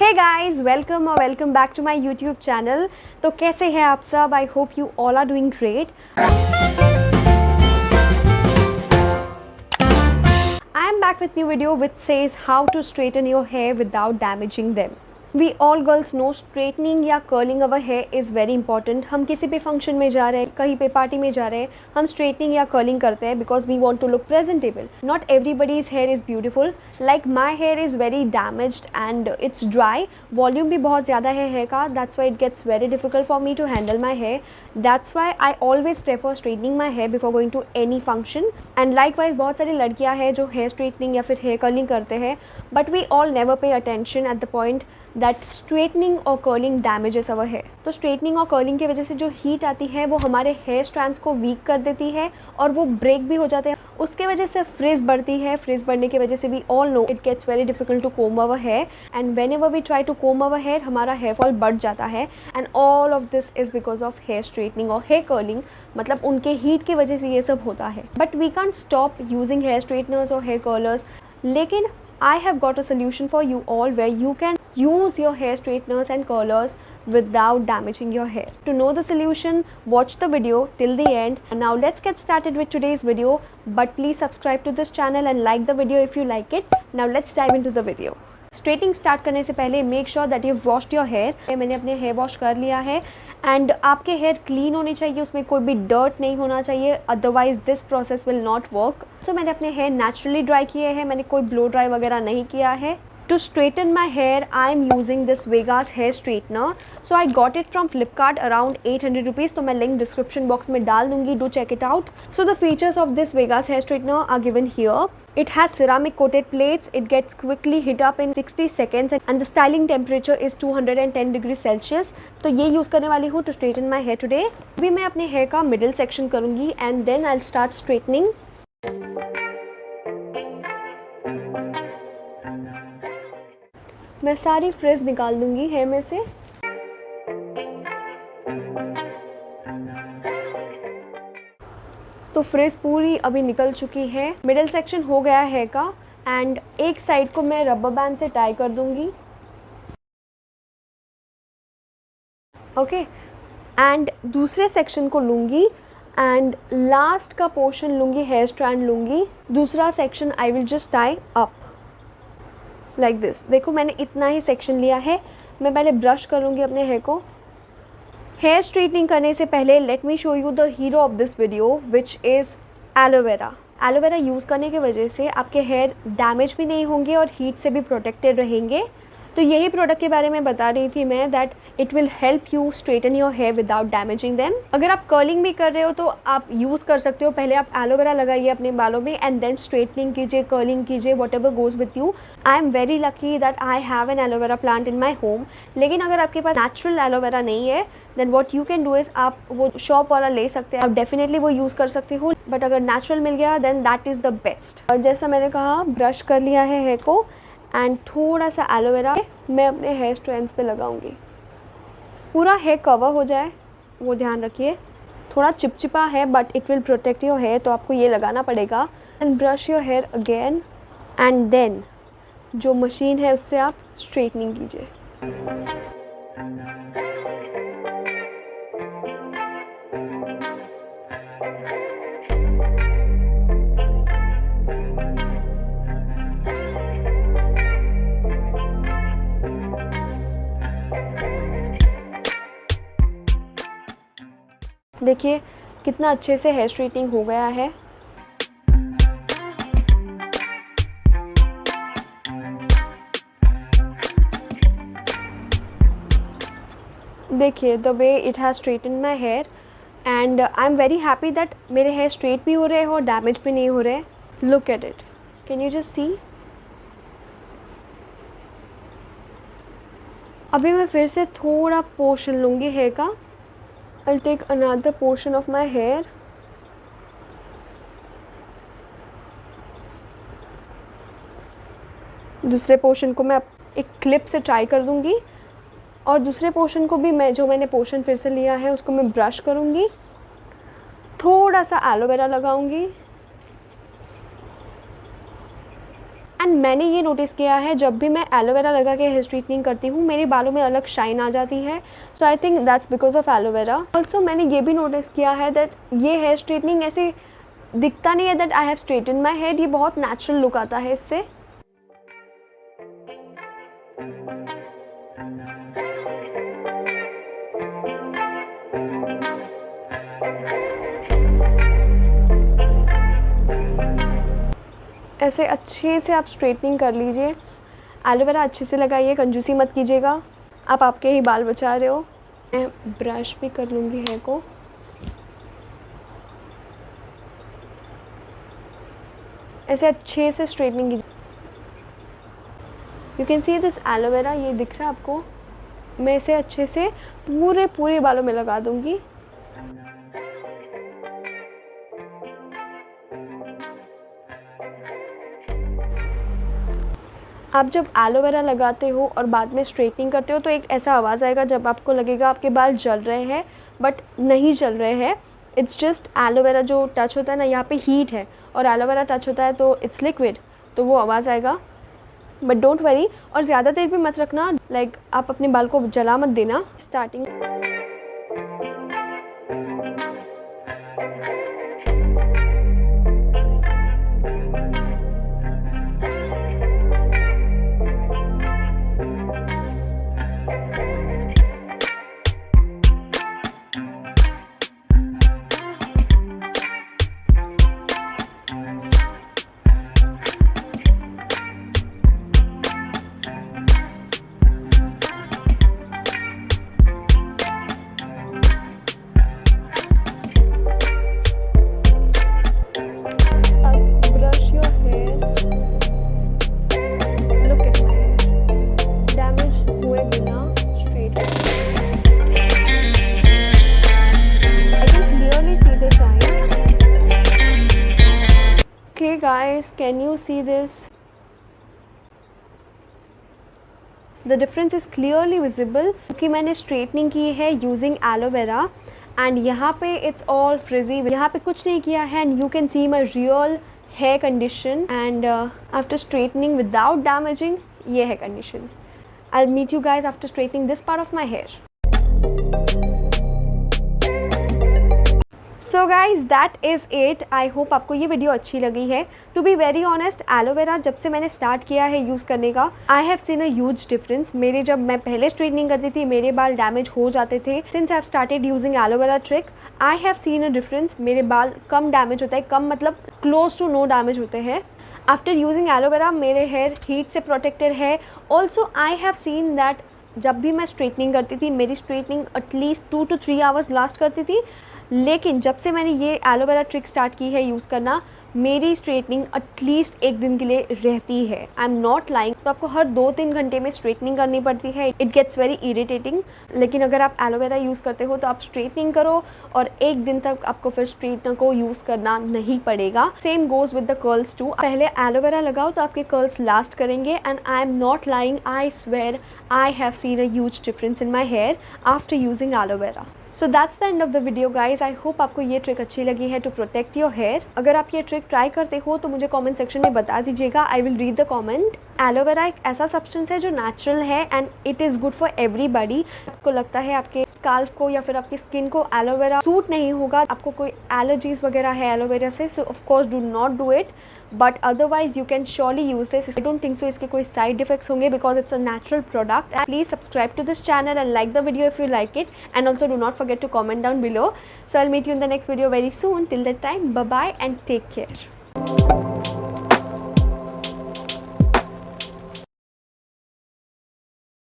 Hey guys, welcome back to my YouTube channel. तो कैसे हैं आप सब? I hope you all are doing great. I am back with new video which says how to straighten your hair without damaging them. We all girls know straightening या curling our hair is very important. हम किसी भी function में जा रहे हैं, कहीं पे पार्टी में जा रहे हैं, हम straightening या curling करते हैं because we want to look presentable. Not everybody's hair is beautiful. Like my hair is very damaged and it's dry. Volume भी बहुत ज़्यादा है hair का. That's why it gets very difficult for me to handle my hair. That's why I always prefer straightening my hair before going to any function. And likewise बहुत सारी लड़कियाँ हैं जो hair straightening या फिर hair curling करते हैं, but we all never pay attention at the point that straightening or curling damages our hair. तो straightening और curling की वजह से जो heat आती है वो हमारे hair strands को weak कर देती है और वो break भी हो जाते हैं। उसके वजह से frizz बढ़ती है। frizz बढ़ने की वजह से we all know it gets very difficult to comb our hair, and whenever we try to comb our hair हमारा hair fall बढ़ जाता है, and all of this is because of hair straightening और hair curling। मतलब उनके heat की वजह से ये सब होता है। But we can't stop using hair straighteners or hair curlers, लेकिन I have got a solution for you all where you can use your hair straighteners and curlers without damaging your hair. To know the solution, watch the video till the end. And now let's get started with today's video. But please subscribe to this channel and like the video if you like it. Now let's dive into the video. Straightening start करने से पहले make sure that you washed your hair. मैंने अपने hair wash कर लिया है and आपके hair clean होने चाहिए, उसमें कोई भी डर्ट नहीं होना चाहिए, otherwise this process will not work. So मैंने अपने हेयर नेचुरली ड्राई किए हैं, मैंने कोई ब्लो ड्राई वगैरह नहीं किया है। To straighten my hair, I am using this Vegas hair straightener. So I got it from Flipkart around 800 rupees. तो मैं link description box में डाल दूँगी. Do check it out. So the features of this Vegas hair straightener are given here. It has ceramic coated plates. It gets quickly heat up in 60 seconds and the styling temperature is 210 degrees Celsius. तो ये use करने वाली हूँ to straighten my hair today. अभी मैं अपने hair का middle section करूँगी and then I'll start straightening. मैं सारी फ्रिज निकाल दूंगी हेयर में से। तो फ्रिज पूरी अभी निकल चुकी है। मिडिल सेक्शन हो गया है का एंड एक साइड को मैं रबर बैंड से टाई कर दूंगी। ओके, एंड दूसरे सेक्शन को लूँगी एंड लास्ट का पोर्शन लूँगी, हेयर स्ट्रैंड लूँगी। दूसरा section I will just tie up like this. देखो मैंने इतना ही सेक्शन लिया है। मैं पहले ब्रश करूँगी अपने हेयर को। हेयर स्ट्रेटनिंग करने से पहले let me show you the hero of this video which is aloe vera. Aloe vera use करने की वजह से आपके हेयर डैमेज भी नहीं होंगे और हीट से भी प्रोटेक्टेड रहेंगे। तो यही प्रोडक्ट के बारे में बता रही थी मैं, that it will help you straighten your hair without damaging them. अगर आप कर्लिंग भी कर रहे हो तो आप यूज़ कर सकते हो। पहले आप एलोवेरा लगाइए अपने बालों में एंड देन स्ट्रेटनिंग कीजिए, कर्लिंग कीजिए, whatever goes with you. I am very lucky that I have an aloe vera plant in my home. लेकिन अगर आपके पास नेचुरल एलोवेरा नहीं है then what you can do is आप वो शॉप वाला ले सकते हैं, आप डेफिनेटली वो यूज़ कर सकते हो। बट अगर नेचुरल मिल गया then that is the best. और जैसा मैंने कहा, ब्रश कर लिया है हेयर को एंड थोड़ा सा एलोवेरा मैं अपने हेयर स्ट्रैंड्स पे लगाऊंगी। पूरा हेयर कवर हो जाए वो ध्यान रखिए। थोड़ा चिपचिपा है but it will protect your hair, तो आपको ये लगाना पड़ेगा। And brush your hair again and then जो मशीन है उससे आप स्ट्रेटनिंग कीजिए। देखिए कितना अच्छे से हेयर स्ट्रेटनिंग हो गया है। देखिए the way it has straighten my hair and I am very happy that मेरे हेयर स्ट्रेट भी हो रहे हैं और डैमेज भी नहीं हो रहे। Look at it, can you just see. अभी मैं फिर से थोड़ा पोर्शन लूँगी हेयर का। I'll take another portion of my hair. दूसरे पोर्शन को मैं एक क्लिप से टाई कर दूंगी और दूसरे पोर्शन को भी मैंने पोर्शन फिर से लिया है उसको मैं ब्रश करूंगी। थोड़ा सा एलोवेरा लगाऊंगी एंड मैंने ये नोटिस किया है जब भी मैं एलोवेरा लगा के हेयर स्ट्रेटनिंग करती हूँ मेरे बालों में अलग शाइन आ जाती है. So I think that's because of aloe vera. Also मैंने ये भी नोटिस किया है दैट ये हेयर स्ट्रेटनिंग ऐसे दिखता नहीं है that I have straighten my head. ये बहुत नेचुरल लुक आता है इससे. ऐसे अच्छे से आप स्ट्रेटनिंग कर लीजिए. एलोवेरा अच्छे से लगाइए, कंजूसी मत कीजिएगा. आप आपके ही बाल बचा रहे हो. मैं ब्रश भी कर लूँगी हेयर को. ऐसे अच्छे से स्ट्रेटनिंग कीजिए. You can see this aloe vera, ये दिख रहा है आपको. मैं इसे अच्छे से पूरे बालों में लगा दूँगी. आप जब एलोवेरा लगाते हो और बाद में स्ट्रेटनिंग करते हो तो एक ऐसा आवाज़ आएगा जब आपको लगेगा आपके बाल जल रहे हैं, बट नहीं जल रहे हैं. इट्स जस्ट एलोवेरा जो टच होता है ना, यहाँ पे हीट है और एलोवेरा टच होता है तो इट्स लिक्विड, तो वो आवाज़ आएगा. But don't worry. और ज़्यादा देर भी मत रखना. लाइक आप अपने बाल को जला मत देना. Starting guys, can you see this? The difference is clearly visible क्योंकि मैंने स्ट्रेटनिंग की है यूजिंग एलोवेरा. एंड यहाँ पे इट्स ऑल फ्रिजी. यहाँ पे कुछ नहीं किया है. And you can see my real hair condition. And after straightening without damaging, ये है condition. I will meet you guys after straightening this part of my hair. So guys that is it. I hope आपको ये video अच्छी लगी है. To be very honest, aloe vera जब से मैंने स्टार्ट किया है यूज़ करने का, I have seen a huge difference. मेरे जब मैं पहले स्ट्रेटनिंग करती थी मेरे बाल डैमेज हो जाते थे. Since I have started using aloe vera trick, I have seen a difference. मेरे बाल कम डैमेज होता है. कम मतलब क्लोज टू नो डैमेज होते हैं. आफ्टर यूजिंग एलोवेरा मेरे हेयर हीट से प्रोटेक्टेड है. Also I have seen that जब भी मैं स्ट्रेटनिंग करती थी मेरी straightening at least 2 to 3 hours last करती थी. लेकिन जब से मैंने ये एलोवेरा ट्रिक स्टार्ट की है यूज़ करना, मेरी स्ट्रेटनिंग एटलीस्ट 1 दिन के लिए रहती है. आई एम नॉट लाइंग. तो आपको हर 2-3 घंटे में स्ट्रेटनिंग करनी पड़ती है. It gets very irritating. लेकिन अगर आप एलोवेरा यूज़ करते हो तो आप स्ट्रेटनिंग करो और 1 दिन तक आपको फिर स्ट्रेटनर को यूज़ करना नहीं पड़ेगा. Same goes with the curls too. पहले एलोवेरा लगाओ तो आपके कर्ल्स लास्ट करेंगे. And I am not lying. I swear I have seen a huge difference in my hair after using aloe vera. So that's the end of the video guys. I hope आपको ये trick अच्छी लगी है to protect your hair. अगर आप ये trick try करते हो तो मुझे कमेंट सेक्शन में बता दीजिएगा. I will read the comment. Aloe vera एक ऐसा सब्सटेंस है जो नेचुरल है and it is good for everybody. आपको लगता है आपके स्काल्फ को या फिर आपकी स्किन को एलोवेरा सूट नहीं होगा, आपको कोई एलर्जीज वगैरह है एलोवेरा से, so of course do not do it. But otherwise you can surely use this. I don't think so इसके कोई साइड इफेक्ट्स होंगे because it's a natural product. Please subscribe to this channel and like the video if you like it, and also do not forget to comment down below. So I'll meet you in the next video very soon. Till that time, bye bye and take care.